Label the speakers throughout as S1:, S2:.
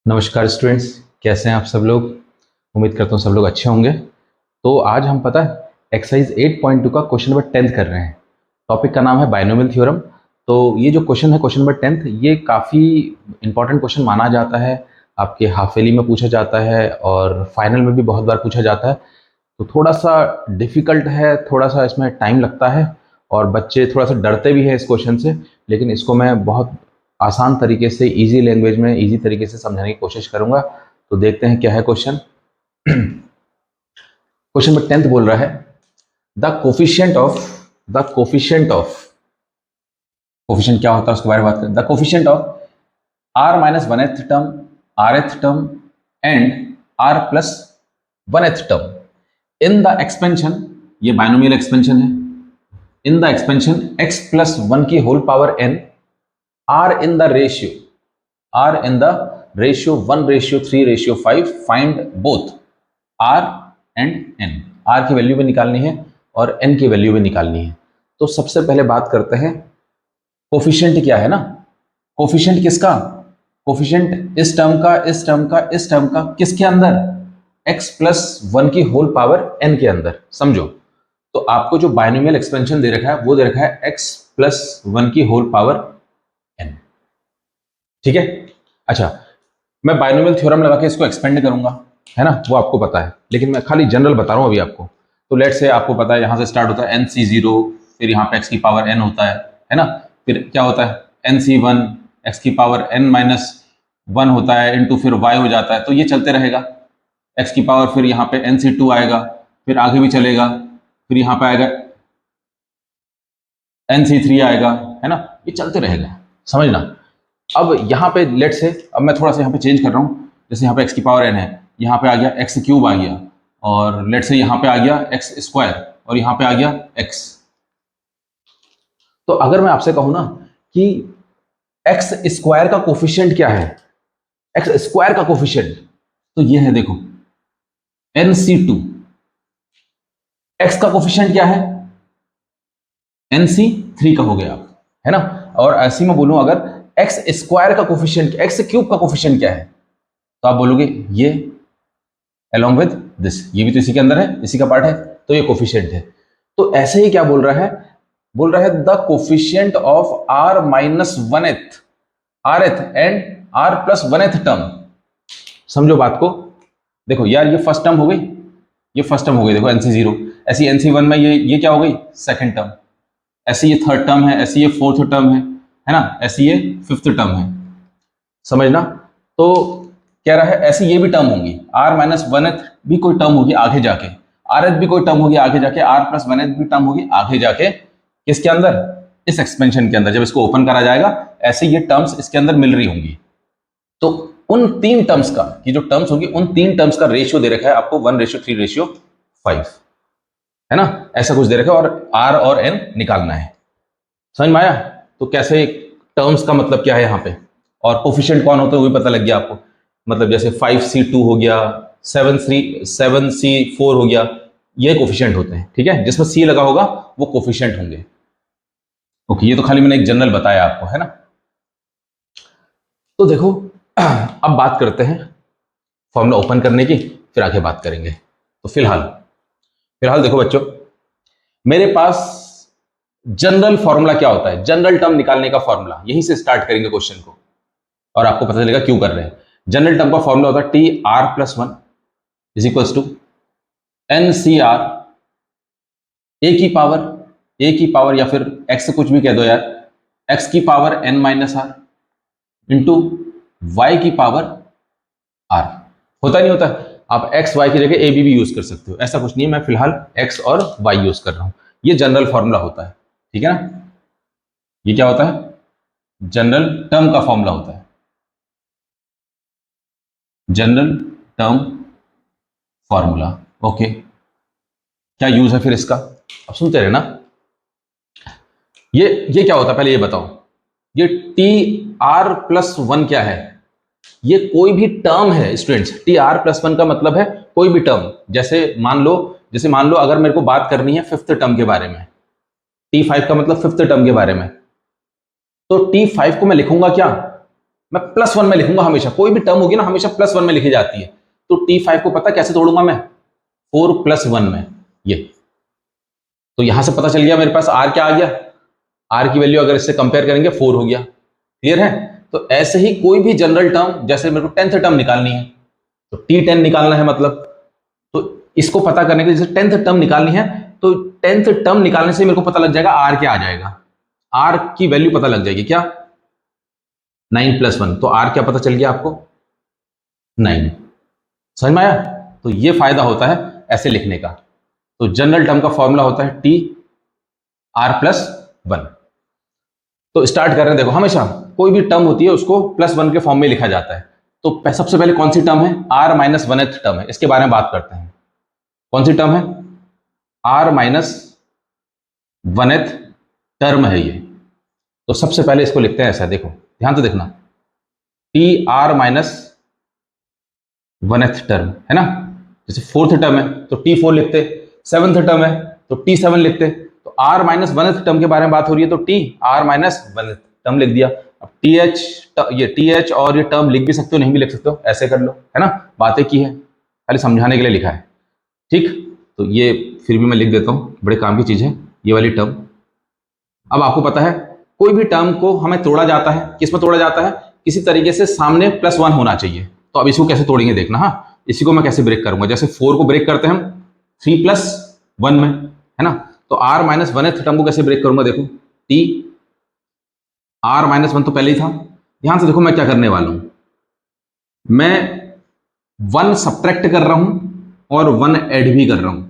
S1: नमस्कार स्टूडेंट्स, कैसे हैं आप सब लोग। उम्मीद करता हूँ सब लोग अच्छे होंगे। तो आज हम पता है एक्सरसाइज 8.2 का क्वेश्चन नंबर 10 कर रहे हैं। टॉपिक का नाम है बाइनोमियल थ्योरम। तो ये जो क्वेश्चन है क्वेश्चन नंबर 10, ये काफ़ी इंपॉर्टेंट क्वेश्चन माना जाता है। आपके हाफ ईयरली में पूछा जाता है और फाइनल में भी बहुत बार पूछा जाता है। तो थोड़ा सा डिफिकल्ट है, थोड़ा सा इसमें टाइम लगता है और बच्चे थोड़ा सा डरते भी हैं इस क्वेश्चन से। लेकिन इसको मैं बहुत आसान तरीके से, इजी लैंग्वेज में, इजी तरीके से समझाने की कोशिश करूंगा। तो देखते हैं क्या है क्वेश्चन। क्वेश्चन नंबर 10 बोल रहा है द कोफिशिएंट क्या होता है उसके बारे में बात करें। The coefficient of r minus one th term, r th term and r plus one th term in the expansion, ये बाइनोमियल एक्सपेंशन है, in the expansion x plus one की whole power n are in the ratio 1:3:5, find both r and n। r की value भी निकालनी है और n की value भी निकालनी है। तो सबसे पहले बात करते हैं कोफिशिएंट क्या है ना। कोफिशिएंट किसका? कोफिशिएंट इस टर्म का, इस टर्म का, इस टर्म का, किसके अंदर? x प्लस वन की होल पावर n के अंदर। समझो, तो आपको जो बाइनोमियल एक्सपेंशन दे रखा है वो दे रखा है x प्लस वन की होल पावर n। ठीक है। अच्छा, मैं बाइनोमियल थ्योरम लगा के इसको एक्सपेंड करूंगा, है ना, वो आपको पता है, लेकिन मैं खाली जनरल बता रहा हूं अभी आपको। तो लेट से आपको पता है यहां से स्टार्ट होता है nc0, फिर यहाँ पे x की पावर n होता है ना। फिर क्या होता है nc1, x की पावर n माइनस वन होता है, इंटू फिर y हो जाता है। तो ये चलते रहेगा, x की पावर फिर यहाँ पे nc2 आएगा, फिर आगे भी चलेगा, फिर यहाँ पे आएगा nc3 आएगा, है ना, ये चलते रहेगा, समझना। अब यहाँ पे लेट से, अब मैं थोड़ा सा यहाँ पे चेंज कर रहा हूँ। जैसे यहाँ पे x की पावर n है, यहाँ पे आ गया x क्यूब आ गया, और लेट से यहाँ पे आ गया x स्क्वायर, और यहाँ पे आ गया x। तो अगर मैं आपसे कहूँ ना कि x स्क्वायर का कोफिशिएंट क्या है, x स्क्वायर का कोफिशिएंट, तो ये है, देखो nc2। x का कोफिशिएंट क्या है? nc3 का हो गया, है ना। और ऐसे में बोलूं अगर x स्क्वायर का कोफिशिएंट, x क्यूब का कोफिशिएंट क्या है, तो आप बोलोगे ये along with this, ये भी तो इसी के अंदर है, इसी का पार्ट है, तो ये कोफिशिएंट है। तो ऐसे ही क्या बोल रहा है, बोल रहा है the coefficient of r minus one एथ, आर एथ and r plus one th term. समझो बात को, देखो यार, ये फर्स्ट टर्म हो गई, ये फर्स्ट टर्म हो गई, देखो nc0। ऐसी nc1 में ये क्या हो गई, सेकंड टर्म। ऐसी ये थर्ड टर्म है, ऐसी ये फोर्थ टर्म है ना, ऐसी ये फिफ्थ टर्म है, समझना। तो कह रहा है ऐसी ये भी टर्म होंगी, आर माइनस वन एथ भी कोई टर्म होगी आगे जाके, आर एथ भी कोई टर्म होगी आगे जाके, आर प्लस वन एथ भी टर्म होगी आगे जाके, किसके अंदर? इस एक्सपेंशन के अंदर। जब इसको ओपन करा जाएगा ऐसे ये टर्म्स इसके अंदर मिल रही होंगी। तो उन तीन टर्म्स का, ये जो टर्म्स होंगी, उन तीन टर्म्स का रेशियो दे रखा है आपको 1:3:5, है ना, ऐसा कुछ दे रखा है, और आर और एन निकालना है। समझ में आया? तो कैसे टर्म्स का मतलब क्या है यहाँ पे, और कोफिशिएंट कौन होता है वो भी पता लग गया आपको। मतलब जैसे 5c2 हो गया, 7c4 हो गया, ये कोफिशिएंट होते हैं। ठीक है, जिसमें c लगा होगा वो कोफिशिएंट होंगे। ओके, ये तो खाली मैंने एक जनरल बताया आपको, है ना। तो देखो, अब बात करते हैं फॉर्मूला ओपन करने की, फिर आगे बात करेंगे। तो फिलहाल देखो बच्चों, मेरे पास जनरल फॉर्मूला क्या होता है, जनरल टर्म निकालने का फॉर्मूला, यहीं से स्टार्ट करेंगे क्वेश्चन को, और आपको पता चलेगा क्यों कर रहे हैं। जनरल टर्म का फॉर्मूला होता है T r plus one is equals to n C r a की पावर या फिर एक्स कुछ भी कह दो यार, एक्स की power n minus r into y की पावर आर। होता नहीं होता, आप एक्स वाई की जगह ए बी भी यूज कर सकते हो, ऐसा कुछ नहीं है, मैं फिलहाल एक्स और वाई यूज कर रहा हूं। ये जनरल फॉर्मूला होता है, ठीक है ना। ये क्या होता है? जनरल टर्म का फॉर्मूला होता है, जनरल टर्म फॉर्मूला। ओके, क्या यूज है फिर इसका, अब सुनते रहे ना। ये क्या होता है पहले ये बताओ। ये टी आर प्लस वन क्या है? ये कोई भी टर्म है students. T r plus one का मतलब है कोई भी टर्म। जैसे मान लो अगर मेरे को बात करनी है फिफ्थ टर्म के बारे में, T5 का मतलब फिफ्थ टर्म के बारे में, तो T5 को मैं लिखूंगा क्या? मैं +1 में लिखूंगा हमेशा, कोई भी टर्म होगी ना हमेशा +1 में लिखी जाती है। तो T5 को पता कैसे तोड़ूंगा मैं, 4 + 1 में, ये। तो यहां से पता चल गया मेरे पास R क्या आ गया, R की वैल्यू अगर इससे कंपेयर करेंगे 4 हो गया। क्लियर है? तो ऐसे ही कोई भी जनरल टर्म, जैसे मेरे को 10th टर्म निकालनी है तो T10 निकालना है, मतलब तो इसको पता करने के लिए, जैसे 10th टर्म निकालनी है तो 10th टर्म निकालने से मेरे को पता लग जाएगा R क्या आ जाएगा, R की वैल्यू पता लग जाएगी, क्या 9 + 1। तो R क्या पता चल गया आपको, 9। समझ में आया? तो ये फायदा होता है ऐसे लिखने का। तो जनरल टर्म का फॉर्मूला होता है TR+1। तो स्टार्ट कर रहे हैं, देखो हमेशा कोई भी टर्म होती है उसको +1 के फॉर्म में लिखा जाता है। तो सबसे पहले कौन सी टर्म है, R - 1th टर्म है, इसके बारे में बात करते हैं। कौन सी टर्म है, R - 1th टर्म है ये। तो सबसे पहले इसको लिखते हैं ऐसा, देखो ध्यान से देखना, TR - 1th टर्म है ना। जैसे 4th टर्म है तो T4 लिखते, 7th टर्म है तो T7 लिखते। तो R - 1th टर्म के बारे में बात हो रही है तो TR - 1th टर्म लिख दिया। अब TH और ये टर्म लिख भी सकते हो, नहीं भी लिख सकते हो, ऐसे कर लो, है ना। बातें की है, खाली समझाने के लिए लिखा है, ठीक। तो ये फिर भी मैं लिख देता हूँ, बड़े काम की चीज है ये वाली टर्म। अब आपको पता है कोई भी टर्म को हमें तोड़ा जाता है, किस में तोड़ा जाता है, किसी तरीके से सामने +1 होना चाहिए। तो अब इसको कैसे तोड़ेंगे देखना, हाँ इसी को मैं कैसे ब्रेक करूंगा। जैसे 4 को ब्रेक करते हैं हम 3 + 1 में, है ना। तो R - 1th टर्म को कैसे ब्रेक करूंगा, देखो T R - 1 तो पहले ही था। ध्यान से देखो मैं क्या करने वाला हूं, मैं 1 सब्ट्रैक्ट कर रहा हूं और 1 ऐड भी कर रहा हूं।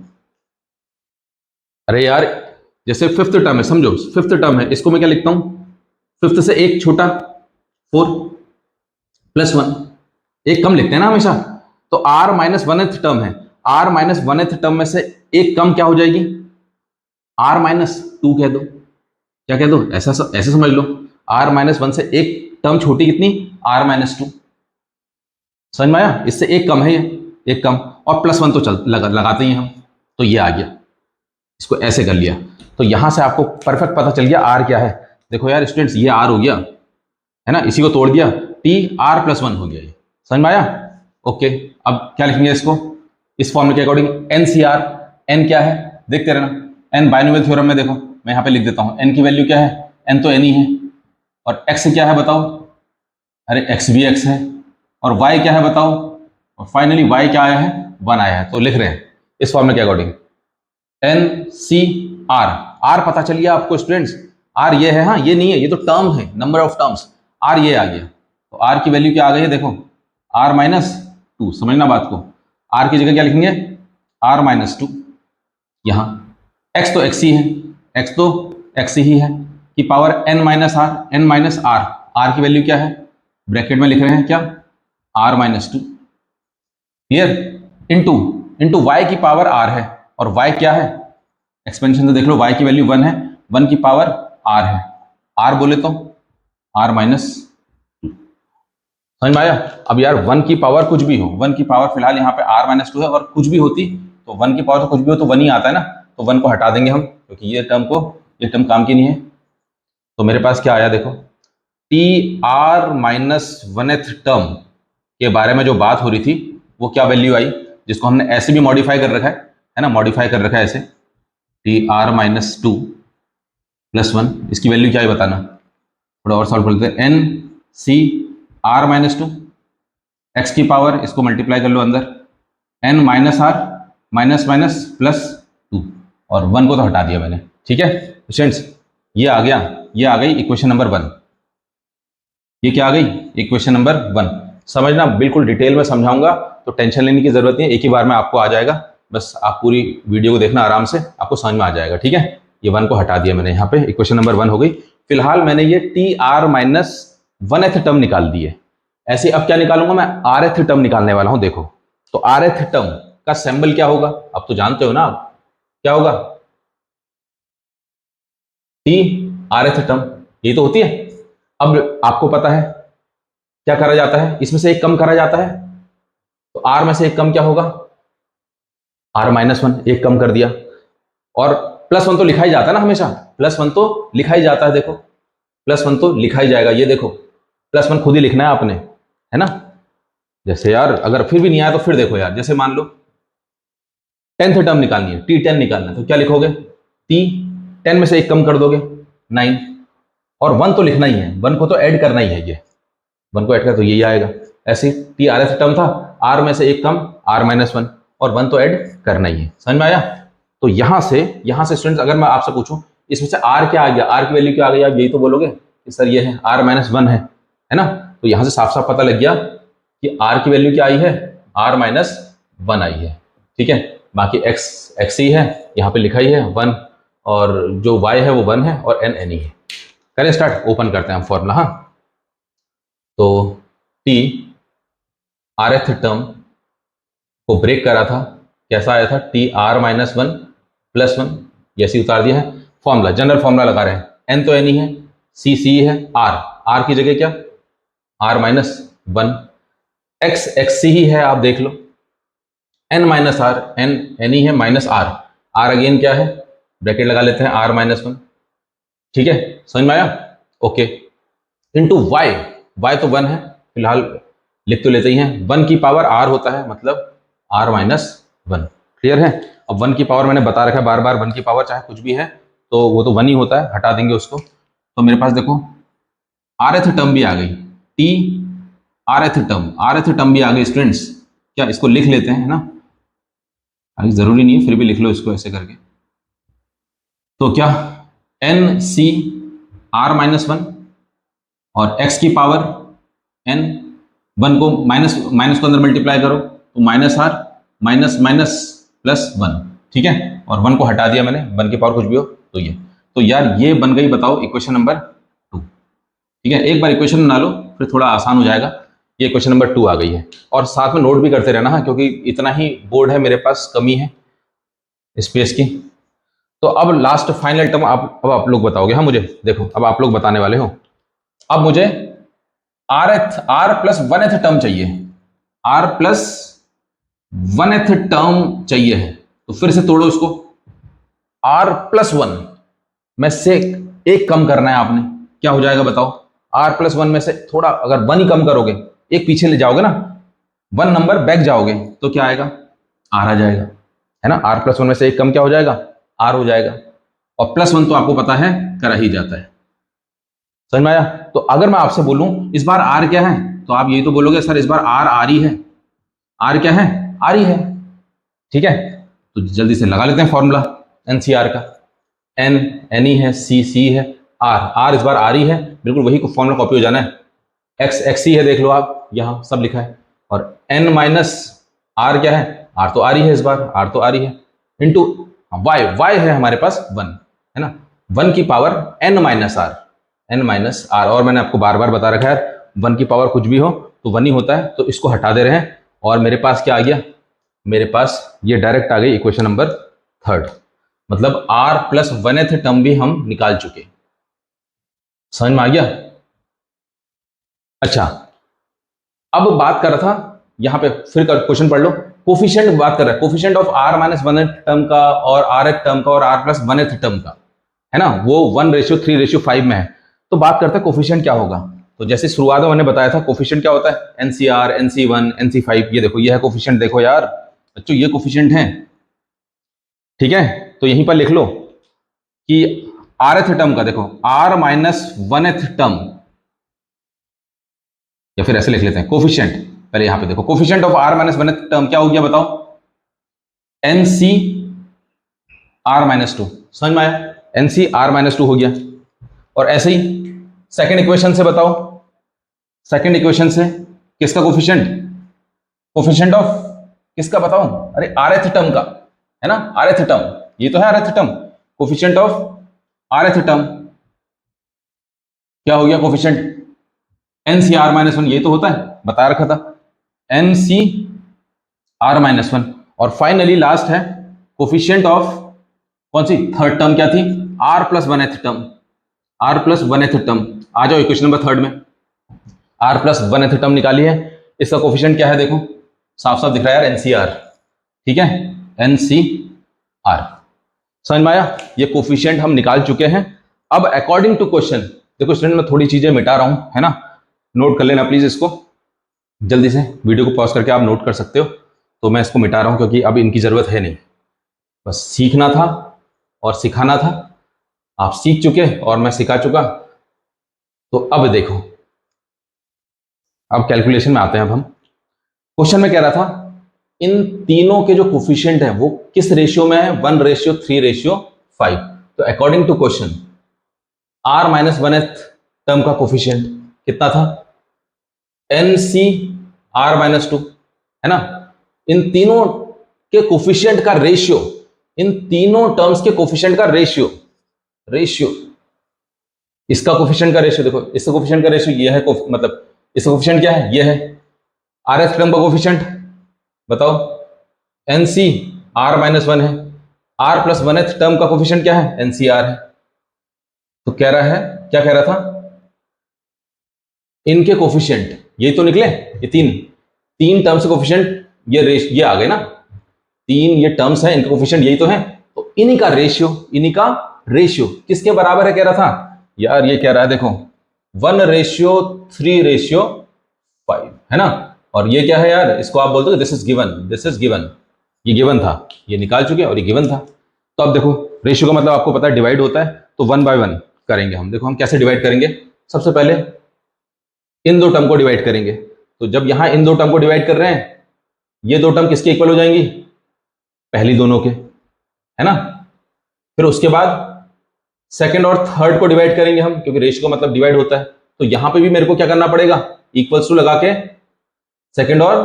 S1: अरे यार जैसे 5th टर्म है, समझो 5th टर्म है, इसको मैं क्या लिखता हूं, 5th से एक छोटा 4 + 1, एक कम लिखते हैं ना हमेशा। तो R - 1th टर्म है, R - 1th टर्म में से एक कम क्या हो जाएगी, R - 2 कह दो, क्या कह दो, ऐसे समझ लो। R - 1 से एक टर्म छोटी कितनी, R - 2। समझ में आया? इससे एक कम है ये, एक कम, और +1 तो लगाते ही हैं हम। तो ये आ गया, इसको ऐसे कर लिया। तो यहां से आपको परफेक्ट पता चल गया R क्या है। देखो यार स्टूडेंट्स, ये R हो गया, है ना, इसी को तोड़ दिया, TR+1 हो गया ये। समझ में आया? ओके, अब क्या लिखेंगे इसको, इस फॉर्मूले के अकॉर्डिंग NCR, N क्या है देखते रहना। N बाइनोमियल थ्योरम में देखो मैं यहाँ पे लिख देता हूँ, N की वैल्यू क्या है, N तो N ही है। और X क्या है बताओ, अरे X भी X है। और Y क्या है बताओ, और फाइनली Y क्या आया है, 1 आया है। तो लिख रहे हैं इस फॉर्मूले के अकॉर्डिंग NCR। R पता चल गया आपको स्टूडेंट्स, R ये है, हाँ ये नहीं है, ये तो टर्म है, नंबर ऑफ टर्म्स। R ये आ गया, तो R की वैल्यू क्या आ गई है, देखो R - 2। समझना बात को, R की जगह क्या लिखेंगे, R - 2। यहाँ X तो X ही है, X तो X ही है, की power N - R, N - R। R की वैल्यू क्या है, ब्रैकेट में लिख रहे हैं क्या, R - 2। क्लियर? इंटू Y की पावर R है, और Y क्या है, एक्सपेंशन से देख लो, Y की वैल्यू 1 है, 1 की पावर R है, R बोले तो R - 2। समझ में आया? अब यार 1 की पावर कुछ भी हो, 1 की पावर फिलहाल यहाँ पे R - 2 है, और कुछ भी होती तो 1 की पावर तो कुछ भी हो तो 1 ही आता है ना। तो 1 को हटा देंगे हम, क्योंकि ये टर्म काम की नहीं है। तो मेरे पास क्या आया देखो, TR - 1th टर्म के बारे में जो बात हो रही थी वो क्या वैल्यू आई, जिसको हमने ऐसे भी मॉडिफाई कर रखा है ना, मॉडिफाई कर रखा है ऐसे, TR - 2 + 1, इसकी वैल्यू क्या है बताना। थोड़ा और सॉल्व करते हैं, NCR - 2, एक्स की पावर इसको मल्टीप्लाई कर लो अंदर, N - R माइनस माइनस +2, और 1 को तो हटा दिया मैंने। ठीक है स्टूडेंट्स, ये आ गया, ये आ गई इक्वेशन नंबर 1। ये क्या आ गई, इक्वेशन नंबर 1। समझना, बिल्कुल डिटेल में समझाऊंगा, तो टेंशन लेने की जरूरत नहीं है, एक ही बार में आपको आ जाएगा। बस आप पूरी वीडियो को देखना आराम से, आपको समझ में आ जाएगा। ठीक है, ये 1 को हटा दिया मैंने, यहाँ पे इक्वेशन नंबर 1 हो गई। फिलहाल मैंने ये TR - 1th टर्म निकाल दी है। ऐसे अब क्या निकालूंगा मैं, Rth टर्म निकालने वाला हूं। देखो तो Rth टर्म का सिंबल क्या होगा, अब तो जानते हो ना आप, क्या होगा, Rth टर्म, ये तो होती है। अब आपको पता है क्या करा जाता है, इसमें से एक कम करा जाता है, तो R में से एक कम क्या होगा, R - 1, एक कम कर दिया। और +1 तो लिखा ही जाता है ना हमेशा, +1 तो लिखा ही जाता है, देखो +1 तो लिखा ही जाएगा, ये देखो +1 खुद ही लिखना है आपने, है ना। जैसे यार अगर फिर भी नहीं आया तो फिर देखो यार, जैसे मान लो 10th टर्म निकालनी है, T10 निकालना है, तो क्या लिखोगे, T10 में से एक कम कर दोगे 9, और 1 तो लिखना ही है, 1 को तो ऐड करना ही है, ये 1 को ऐड कर तो यही आएगा। ऐसे T RS टर्म था, R में से एक कम R-1 और 1 तो ऐड करना ही है। समझ में आया। तो यहां से स्टूडेंट्स अगर मैं आपसे पूछूं इसमें से R क्या आ गया, R की वैल्यू क्या आ गई, आप यही तो बोलोगे कि सर ये है R-1 है ना। तो यहां से साफ साफ पता लग गया कि R की वैल्यू क्या आई है, R-1 आई है। ठीक है, बाकी x ही है, यहाँ पे लिखा ही है 1, और जो y है वो 1 है, और n ही है। करें स्टार्ट, ओपन करते हैं हम फॉर्मूला। हाँ, तो T Rth टर्म को ब्रेक करा था, कैसा आया था, T R-1 +1, ये ऐसे उतार दिया है। फॉर्मूला, जनरल फॉर्मूला लगा रहे हैं, n तो n ही है, C है, R की जगह क्या, R-1, x ही है, आप देख लो, n-r, n ही है, -r, r अगेन क्या है, ब्रैकेट लगा लेते हैं, R-1। ठीक है, समझ में आया। ओके, इंटू y तो 1 है, फिलहाल लिख तो लेते ही हैं, 1 की पावर r होता है, मतलब R-1। क्लियर है। अब 1 की पावर मैंने बता रखा है बार बार, 1 की पावर चाहे कुछ भी है तो वो तो 1 ही होता है, हटा देंगे उसको। तो मेरे पास देखो Rth टर्म भी आ गई, T Rth टर्म भी आ गई स्टूडेंट्स। क्या इसको लिख लेते हैं, है ना, अभी जरूरी नहीं है, फिर भी लिख लो इसको ऐसे करके। तो क्या NC R-1 और x की पावर n, 1 को माइनस को अंदर मल्टीप्लाई करो तो -r -+1। ठीक है, और 1 को हटा दिया मैंने, 1 की पावर कुछ भी हो तो ये, तो यार ये बन गई, बताओ, इक्वेशन नंबर 2। ठीक है, एक बार इक्वेशन बना लो फिर थोड़ा आसान हो जाएगा। ये क्वेश्चन नंबर 2 आ गई है, और साथ में नोट भी करते रहना, क्योंकि इतना ही बोर्ड है मेरे पास, कमी है स्पेस की। तो अब लास्ट फाइनल टर्म अब आप लोग बताओगे। हाँ, मुझे देखो, अब आप लोग बताने वाले हो। अब मुझे R+1th टर्म चाहिए, R+1th टर्म चाहिए है, तो फिर से तोड़ो इसको, R+1 में से एक कम करना है आपने, क्या हो जाएगा बताओ। R+1 में से थोड़ा अगर 1 ही कम करोगे, एक पीछे ले जाओगे ना, 1 नंबर बैक जाओगे, तो क्या आएगा, R आ जाएगा, है ना। R+1 में से एक कम क्या हो जाएगा, R हो जाएगा, और +1 तो आपको पता है करा ही जाता है। समझ में आया। तो अगर मैं आपसे बोलूं इस बार R क्या है, तो आप यही तो बोलोगे सर इस बार R ही है, R क्या है, R ही है। ठीक है, तो जल्दी से लगा लेते हैं फॉर्मूला NCR का, n ही है, C है, R इस बार R ही है, बिल्कुल वही फॉर्मूला कॉपी हो जाना है। x ही है, देख लो आप, यहां सब लिखा है, और n -r क्या है, R तो R ही है, इस बार R तो R ही है, इंटू y है हमारे पास 1, है ना, 1 की पावर n -r, और मैंने आपको बार बार बता रखा है 1 की पावर कुछ भी हो तो 1 ही होता है, तो इसको हटा दे रहे हैं, और मेरे पास क्या आ गया, मेरे पास ये डायरेक्ट आ गई इक्वेशन नंबर 3, मतलब R+1th टर्म भी हम निकाल चुके। समझ में आ गया। अच्छा, अब बात कर रहा था यहां पे, फिर क्वेश्चन पढ़ लो, कोफिशिएंट बात कर रहा है, कोफिशिएंट ऑफ R-1th टर्म का और Rth टर्म का और R+1th टर्म का, है ना, वो 1:3:5 में है। तो बात करते हैं कोफिशिएंट क्या होगा। तो जैसे शुरुआत में मैंने बताया था कोफिशिएंट क्या होता है, NCR, NC1, NC5, ये देखो, ये है कोफिशिएंट, देखो यार बच्चों ये कोफिशिएंट है। ठीक है, तो यहीं पर लिख लो कि Rth टर्म का देखो R-1th टर्म, या फिर ऐसे लिख लेते हैं कोफिशिएंट, पहले यहां पे देखो कोफिशिएंट ऑफ R-1th टर्म क्या हो गया बताओ, NCR-2। समझ में आया, NCR-2 हो गया। और ऐसे ही सेकंड इक्वेशन से बताओ, सेकंड इक्वेशन से किसका कोफिशिएंट, कोफिशिएंट ऑफ किसका बताओ, अरे Rth टर्म का, है ना, Rth टर्म, ये तो है Rth term, coefficient of Rth term क्या हो गया, कोफिशिएंट NCR-1, ये तो होता है, बता रखा था NCR-1। और फाइनली लास्ट है कोफिशिएंट ऑफ कौन सी, थर्ड टर्म क्या थी, R+1th टर्म, R+1th टर्म। आ जाओ इक्वेशन नंबर 3 में, R+1th टर्म निकाली है, इसका कोफिशिएंट क्या है देखो, साफ साफ दिख रहा है यार, NCR। ठीक है, NCR। समझ में आया, ये कोफिशिएंट हम निकाल चुके हैं। अब अकॉर्डिंग टू क्वेश्चन, देखो स्टूडेंट मैं थोड़ी चीजें मिटा रहा हूं, है ना, नोट कर लेना प्लीज इसको जल्दी से, वीडियो को पॉज करके आप नोट कर सकते हो। तो मैं इसको मिटा रहा हूं क्योंकि अब इनकी जरूरत है नहीं, बस सीखना था और सिखाना था। आप सीख चुके और मैं सिखा चुका। तो अब देखो, अब कैलकुलेशन में आते हैं। अब हम क्वेश्चन में कह रहा था इन तीनों के जो कोफिशिएंट है वो किस रेशियो में है, 1:3:5। तो according to question r minus 1th term का कोफिशिएंट कितना था, NC(r-2) है ना। इन तीनों के कोफिशिएंट का रेशियो, इन तीनों टर्म्स के कोफिशिएंट का रेशियो, इसका कोफिशिएंट का रेशियो देखो, इसका कोफिशिएंट का रेशियो ये है, मतलब इसका कोफिशिएंट क्या है, ये है। RS टर्म का कोफिशिएंट बताओ, NC r-1 है, r+1th टर्म का कोफिशिएंट क्या है, NCr है। तो कह रहा है, क्या कह रहा था, इनके कोफिशिएंट यही तो निकले, ये तीन टर्म्स के कोफिशिएंट ये आ गए ना, तीन ये टर्म्स हैं, इनके कोफिशिएंट यही तो है। तो इन्हीं का रेशियो किसके बराबर है कह रहा था यार, ये कह रहा है देखो 1:3:5 है ना। और ये क्या है यार, इसको आप बोलते हो दिस इज गिवन, ये गिवन था, ये निकाल चुके और ये गिवन था। तो अब देखो रेशियो का मतलब आपको पता है डिवाइड होता है, तो 1 by 1 करेंगे हम। देखो हम कैसे डिवाइड करेंगे, सबसे पहले इन दो टर्म को डिवाइड करेंगे। तो जब यहां इन दो टर्म को डिवाइड कर रहे हैं, ये दो टर्म किसके इक्वल हो जाएंगी, पहली दोनों के, है ना। फिर उसके बाद सेकंड और थर्ड को डिवाइड करेंगे हम, क्योंकि रेशियो का मतलब डिवाइड होता है। तो यहां पे भी मेरे को क्या करना पड़ेगा, इक्वल्स टू लगा के सेकंड और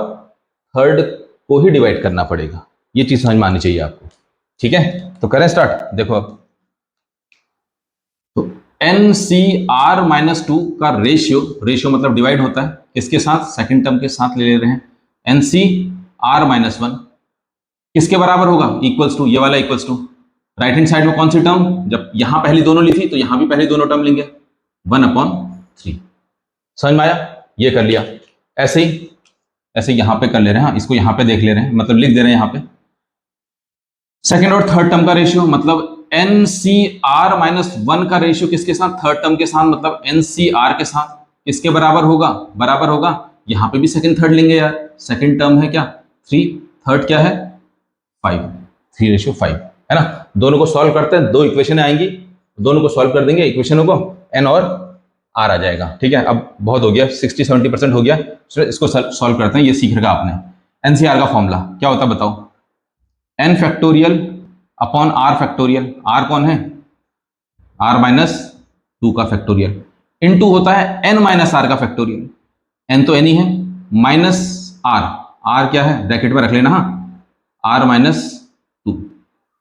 S1: थर्ड को ही डिवाइड करना पड़ेगा। ये चीज समझ में आनी चाहिए आपको, ठीक है। तो करें स्टार्ट। देखो अब तो NCr-2 का रेशियो मतलब डिवाइड होता है किसके साथ, सेकंड टर्म के साथ ले रहे हैं। NCr-1 किसके बराबर होगा, इक्वल्स टू, ये वाला equals to right hand side में कौन सी टर्म, जब यहां पहली दोनों ली थी तो यहां भी पहली दोनों टर्म लेंगे, 1/3। समझ में आया, ये कर लिया। ऐसे ही यहां पे कर ले रहे हैं, इसको यहां पे देख ले रहे हैं, मतलब लिख दे रहे हैं यहां पे सेकंड और थर्ड टर्म का रेशियो, मतलब NCr-1 का रेशियो किसके साथ, थर्ड टर्म के साथ, मतलब NCr के साथ किसके बराबर होगा, यहां पे भी सेकंड थर्ड लेंगे यार। सेकंड टर्म है क्या 3, थर्ड क्या है 5, 3:5 है ना। दोनों को सॉल्व करते हैं, दो इक्वेशन आएंगी, दोनों को सॉल्व कर देंगे, इक्वेशनों को n और r आ जाएगा, ठीक है। अब बहुत हो गया, 60-70% हो गया। इसको सॉल्व करते हैं, ये सीख रखा आपने। NCr का फॉर्मूला क्या होता है बताओ, n factorial upon r factorial, r कौन है, r-2 का फैक्टोरियल, इनटू होता है n माइनस r का फैक्टोरियल, n तो n ही है, माइनस r क्या है ब्रैकेट में रख लेना, हाँ, r-2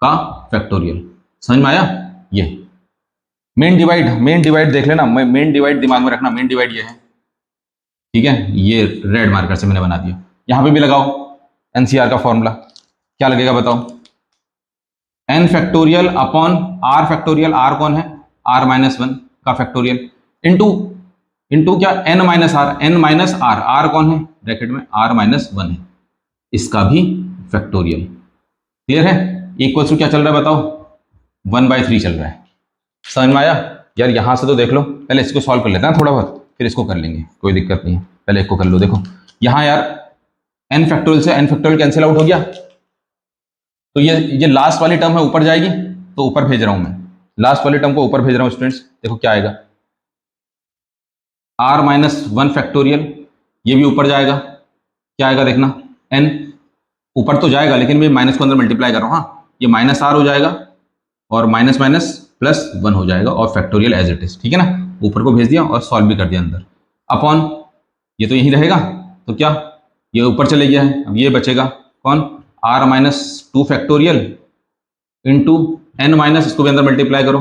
S1: का फैक्टोरियल। समझ में आया, ये मेन डिवाइड देख लेना, मेन डिवाइड दिमाग में रखना, मेन डिवाइड ये है, ठीक है। ये रेड मार्कर से मैंने बना दिया, यहां पे भी लगाओ NCr का फॉर्मूला क्या लगेगा बताओ, n factorial upon r factorial, r कौन है, r-1 का फैक्टोरियल, इंटू क्या n माइनस r, r कौन है ब्रैकेट में r-1 है, इसका भी फैक्टोरियल। क्लियर है, इक्वल्स टू क्या चल रहा है बताओ, 1/3 चल रहा है। समझ में आया यार, यहां से तो देख लो, पहले इसको सॉल्व कर लेते हैं थोड़ा बहुत, फिर इसको कर लेंगे, कोई दिक्कत नहीं है। पहले इसको कर लो। देखो यहां यार n फैक्टोरियल से n फैक्टोरियल कैंसिल आउट हो गया, तो ये लास्ट वाली टर्म है ऊपर जाएगी, तो ऊपर भेज रहा हूं मैं, लास्ट वाली टर्म को ऊपर भेज रहा हूं स्टूडेंट्स। देखो क्या आएगा, r-1 फैक्टोरियल, ये भी ऊपर जाएगा, क्या आएगा देखना, n ऊपर तो जाएगा लेकिन मैं माइनस को अंदर मल्टीप्लाई कर रहा हूं, हाँ, ये -r हो जाएगा और माइनस +1 हो जाएगा और फैक्टोरियल एज इट इज, ठीक है ना। ऊपर को भेज दिया और सॉल्व भी कर दिया अंदर, अपॉन ये तो यही रहेगा, तो क्या ये ऊपर चले गया है, अब ये बचेगा कौन, r-2 फैक्टोरियल इंटू n-, इसको भी अंदर मल्टीप्लाई करो,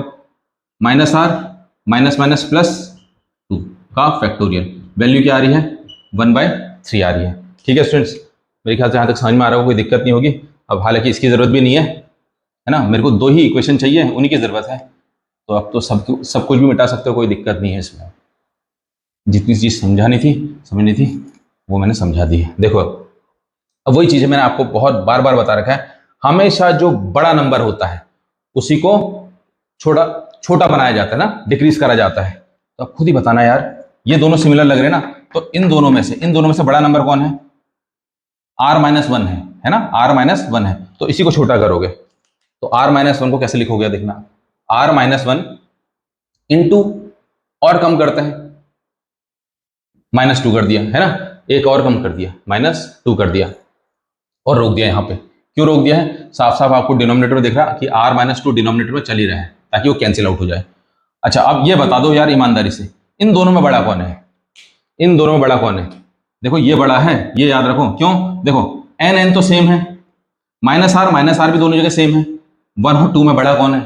S1: -r +2 का फैक्टोरियल, वैल्यू क्या आ रही है 1/3 आ रही है, ठीक है स्टूडेंट्स। मेरे ख्याल से यहाँ तक समझ में आ रहा होगा, कोई दिक्कत नहीं होगी। अब हालांकि इसकी ज़रूरत भी नहीं है ना, मेरे को 2 ही इक्वेशन चाहिए, उन्हीं की ज़रूरत है, तो अब तो सब कुछ भी मिटा सकते हो, कोई दिक्कत नहीं है इसमें। जितनी चीज़ समझनी थी वो मैंने समझा दी है। देखो अब वही चीज़ है, मैंने आपको बहुत बार बता रखा है, हमेशा जो बड़ा नंबर होता है उसी को छोटा बनाया जाता है ना, डिक्रीज करा जाता है। तो अब खुद ही बताना यार, ये दोनों सिमिलर लग रहे हैं ना, तो इन दोनों में से बड़ा नंबर कौन है? r-1 है ना, r-1 है, तो इसी को छोटा करोगे तो r-1 को कैसे लिखोगे देखना, r-1 इंटू, और कम करते हैं, -2 कर दिया है ना, एक और कम कर दिया, -2 कर दिया और रोक दिया। यहाँ पे क्यों रोक दिया है? साफ साफ आपको डिनोमिनेटर में दिख रहा कि r-2 डिनोमिनेटर में चल ही रहा है ताकि वो कैंसिल आउट हो जाए। अच्छा, अब ये बता दो यार ईमानदारी से, इन दोनों में बड़ा कौन है? इन दोनों में बड़ा कौन है? देखो ये बड़ा है, ये याद रखो। क्यों? देखो n तो सेम है, -r भी दोनों जगह सेम है। 1 और 2 में बड़ा कौन है?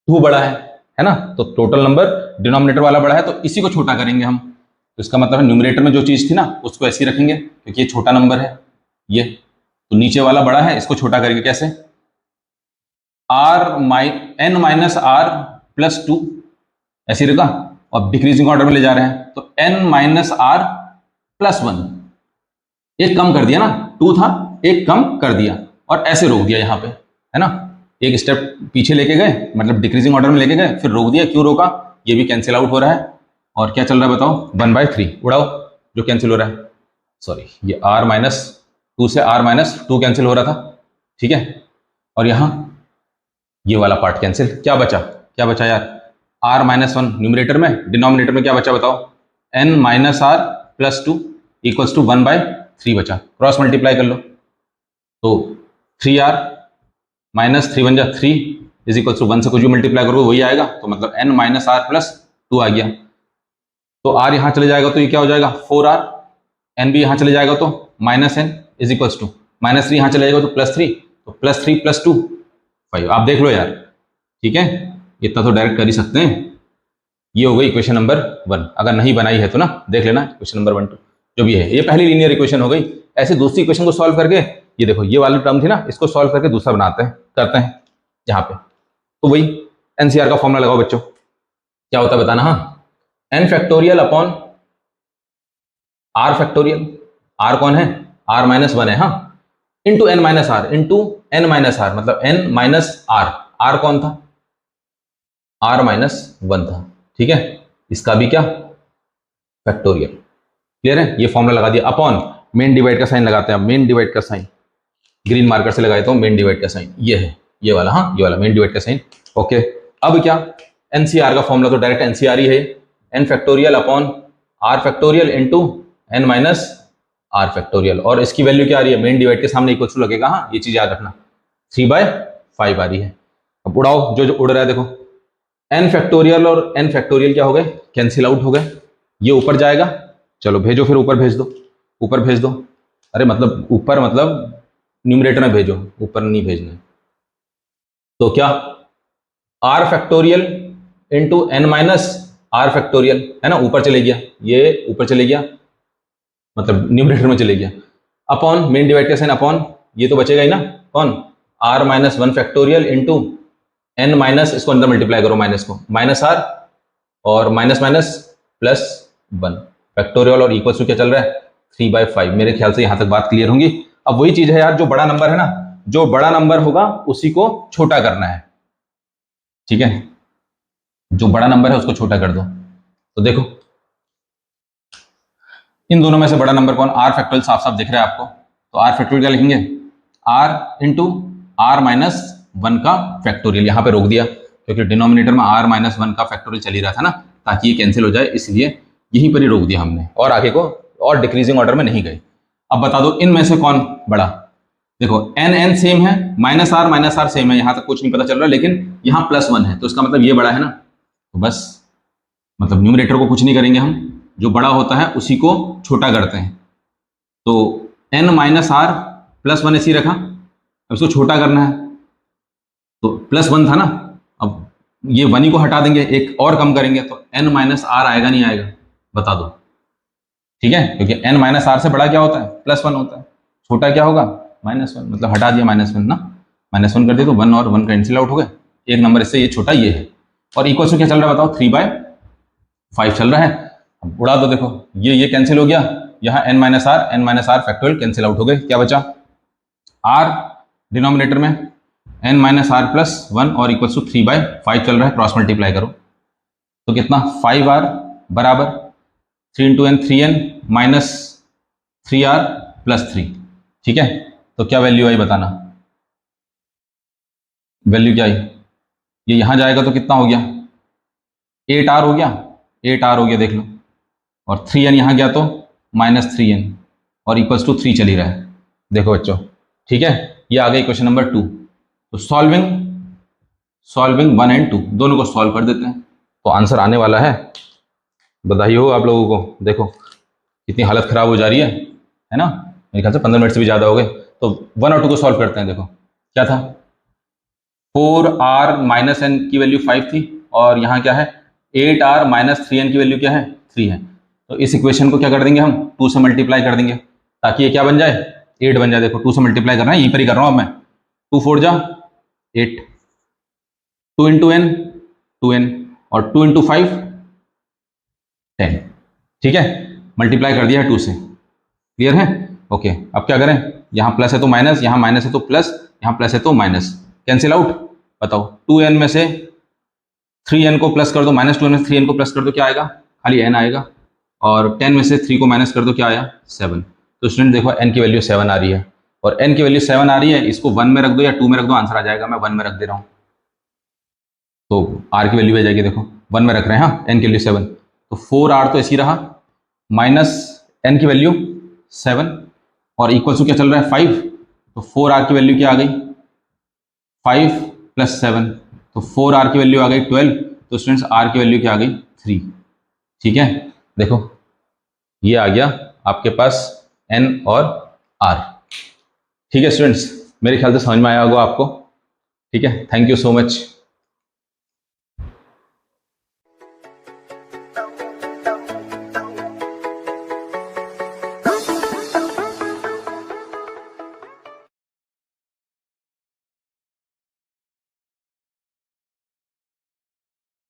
S1: 2 बड़ा है ना, तो टोटल नंबर डिनोमिनेटर वाला बड़ा है, तो इसी को छोटा करेंगे हम। तो इसका मतलब है न्यूमरेटर में जो चीज थी ना उसको ऐसे ही रखेंगे क्योंकि ये छोटा नंबर है, ये तो नीचे वाला बड़ा है, इसको छोटा करेंगे कैसे? n-r+2 ऐसे ही रखा, और डिक्रीजिंग ऑर्डर में ले जा रहे हैं तो n-r+1, एक कम कर दिया ना, 2 था एक कम कर दिया और ऐसे रोक दिया यहाँ पे, है ना, एक स्टेप पीछे लेके गए, मतलब डिक्रीजिंग ऑर्डर में लेके गए, फिर रोक दिया। क्यों रोका? ये भी कैंसिल आउट हो रहा है और क्या चल रहा है बताओ? 1/3 उड़ाओ, जो कैंसिल हो रहा है, सॉरी ये r-2 से r-2 कैंसिल हो रहा था, ठीक है, और यहाँ ये वाला पार्ट कैंसिल। क्या बचा? क्या बचा यार? r-1 न्यूमरेटर में, डिनोमिनेटर में क्या बचा बताओ? n-r+2 इक्वल्स टू 1/3 बचा, क्रॉस मल्टीप्लाई कर लो तो 3r -3 बन जा 3 इज इक्वल्स टू 1 से कुछ भी मल्टीप्लाई करोगे वही आएगा, तो मतलब n-r+2 आ गया। तो r यहाँ चले जाएगा तो ये क्या हो जाएगा? 4r, n भी यहाँ चले जाएगा तो -n इज इक्वल्स टू -3 यहाँ चले जाएगा तो +3, तो +3 + 2 5। आप देख लो यार, ठीक है, इतना तो डायरेक्ट कर ही सकते हैं। ये हो गई इक्वेशन नंबर 1, अगर नहीं बनाई है तो ना देख लेना, इक्वेशन नंबर 1 2 जो भी है, ये पहली लीनियर इक्वेशन हो गई। ऐसे दूसरी इक्वेशन को सॉल्व करके, ये देखो ये वाली टर्म थी ना, इसको सॉल्व करके दूसरा बनाते हैं, करते हैं यहाँ पे। तो वही एनसीआर का फॉर्मूला लगाओ बच्चों, क्या होता है बताना। हाँ, n upon r factorial, r कौन है? r-1 है, हाँ, इंटू n-r, मतलब n-r, r कौन था? r-1 था, ठीक है, इसका भी क्या? फैक्टोरियल। क्लियर है? ये फॉर्मूला लगा दिया, अपॉन मेन डिवाइड का साइन लगाते हैं, मेन डिवाइड का साइन ग्रीन मार्कर से लगाए तो मेन डिवाइड का साइन ये है, ये वाला, हाँ ये वाला मेन डिवाइड का साइन। ओके, अब क्या? एनसीआर का फॉर्मूला तो डायरेक्ट एनसीआर ही है, n upon r factorial into n-r factorial, और इसकी वैल्यू क्या आ रही है? मेन डिवाइड के सामने इक्वल टू लगेगा, हाँ ये चीज याद रखना, 3/5 आ रही है। अब उड़ाओ, जो जो उड़ रहा है देखो, n फैक्टोरियल और n फैक्टोरियल क्या हो गए? कैंसिल आउट हो गए, ये ऊपर जाएगा, चलो भेजो, फिर ऊपर भेज दो, ऊपर भेज दो, अरे मतलब ऊपर मतलब न्यूमरेटर में भेजो, ऊपर नहीं भेजना है। तो क्या? r factorial into n-r factorial, है ना, ऊपर चले गया, ये ऊपर चले गया, मतलब न्यूमरेटर में चले गया, अपॉन मेन डिवाइड का साइन, अपॉन ये तो बचेगा ही ना, कौन? r-1 फैक्टोरियल इंटू n-, इसको अंदर मल्टीप्लाई करो, माइनस को, -r और +1 फैक्टोरियल, और इक्वल टू क्या चल रहा है? 3/5। मेरे ख्याल से यहां तक बात क्लियर होंगी। अब वही चीज है यार, जो बड़ा नंबर है ना, जो बड़ा नंबर होगा उसी को छोटा करना है, ठीक है, जो बड़ा नंबर है उसको छोटा कर दो। तो देखो इन दोनों में से बड़ा नंबर कौन? r फैक्टोरियल साफ साफ दिख रहा है आपको, तो r फैक्टोरियल क्या लिखेंगे? r इंटू r-1 का फैक्टोरियल, यहाँ पे रोक दिया क्योंकि डिनोमिनेटर में r-1 का फैक्टोरियल चल ही रहा था ना, ताकि ये कैंसिल हो जाए, इसलिए यहीं पर ही रोक दिया हमने, और आगे को और डिक्रीजिंग ऑर्डर में नहीं गए। अब बता दो इनमें से कौन बड़ा? देखो n सेम है, -r सेम है, यहां तक कुछ नहीं पता चल रहा, लेकिन यहाँ +1 है तो इसका मतलब ये बड़ा है ना, तो बस मतलब न्यूमरेटर को कुछ नहीं करेंगे हम, जो बड़ा होता है उसी को छोटा करते हैं। तो n-r+1 ऐसे ही रखा, अब इसको छोटा करना है, तो +1 था ना, अब ये 1 ही को हटा देंगे, एक और कम करेंगे तो n-r आएगा नहीं आएगा? बता दो, ठीक है, क्योंकि n-r से बड़ा क्या होता है? +1 होता है, छोटा क्या होगा? -1, मतलब हटा दिया -1 ना, -1 कर दिया तो 1 और 1 कैंसिल आउट हो गए, एक नंबर इससे ये छोटा ये है, और इक्वल टू क्या चल रहा है बताओ? 3/5 चल रहा है। अब उड़ा दो, देखो ये कैंसिल हो गया, यहाँ n-r फैक्टोरियल कैंसिल आउट हो गए, क्या बचा? r डिनोमिनेटर में n-r+1 और इक्वल टू 3/5 चल रहा है, क्रॉस मल्टीप्लाई करो तो कितना? 5r बराबर 3 into N 3n minus 3r plus 3, ठीक है। तो क्या वैल्यू आई बताना, वैल्यू क्या आई, ये यहां जाएगा तो कितना हो गया 8r हो गया, 8r हो गया देख लो, और 3n यहां गया तो माइनस 3n और इक्वल्स टू 3 चल ही रहा है, देखो बच्चों, ठीक है। ये आ गई क्वेश्चन नंबर 2। तो सॉल्विंग 1 एंड 2 दोनों को सॉल्व कर देते हैं, तो आंसर आने वाला है, बधाई हो आप लोगों को। देखो कितनी हालत खराब हो जा रही है ना, मेरे ख्याल से 15 मिनट से भी ज़्यादा हो गए। तो 1 और 2 को सॉल्व करते हैं। देखो क्या था, 4r माइनस एन की वैल्यू 5 थी, और यहाँ क्या है 8r माइनस 3n की वैल्यू क्या है 3 है। तो इस इक्वेशन को क्या कर देंगे हम 2 से मल्टीप्लाई कर देंगे, ताकि ये क्या बन जाए 8 बन जाए। देखो 2 से मल्टीप्लाई करना है, यहीं पर ही कर रहा हूँ अब मैं, 2 4 जा 8, 2 इंटू एन 2n, और 2 इंटू 5 10, ठीक है। मल्टीप्लाई कर दिया है 2 से, क्लियर है। ओके, अब क्या करें, यहाँ प्लस है तो माइनस, यहाँ माइनस है तो प्लस, यहाँ प्लस है तो माइनस, कैंसिल आउट। बताओ 2n में से 3n को प्लस कर दो, माइनस 2n में से 3n को प्लस कर दो, क्या आएगा खाली n आएगा, और 10 में से 3 को माइनस कर दो, क्या आया 7। तो स्टूडेंट देखो n की वैल्यू 7 आ रही है, और n की वैल्यू 7 आ रही है, इसको 1 में रख दो या 2 में रख दो, आंसर आ जाएगा। मैं 1 में रख दे रहा हूँ, तो r की वैल्यू आ जाएगी, देखो 1 में रख रहे हैं, हाँ n की वैल्यू 7, तो 4r तो ऐसी रहा, माइनस n की वैल्यू 7, और इक्वल टू क्या चल रहा है 5, तो 4r की वैल्यू क्या आ गई 5 प्लस 7, तो 4r की वैल्यू आ गई 12, तो स्टूडेंट्स r की वैल्यू क्या आ गई 3, ठीक है। देखो ये आ गया आपके पास n और r, ठीक है स्टूडेंट्स, मेरे ख्याल से समझ में आया होगा आपको, ठीक है। Thank you so much.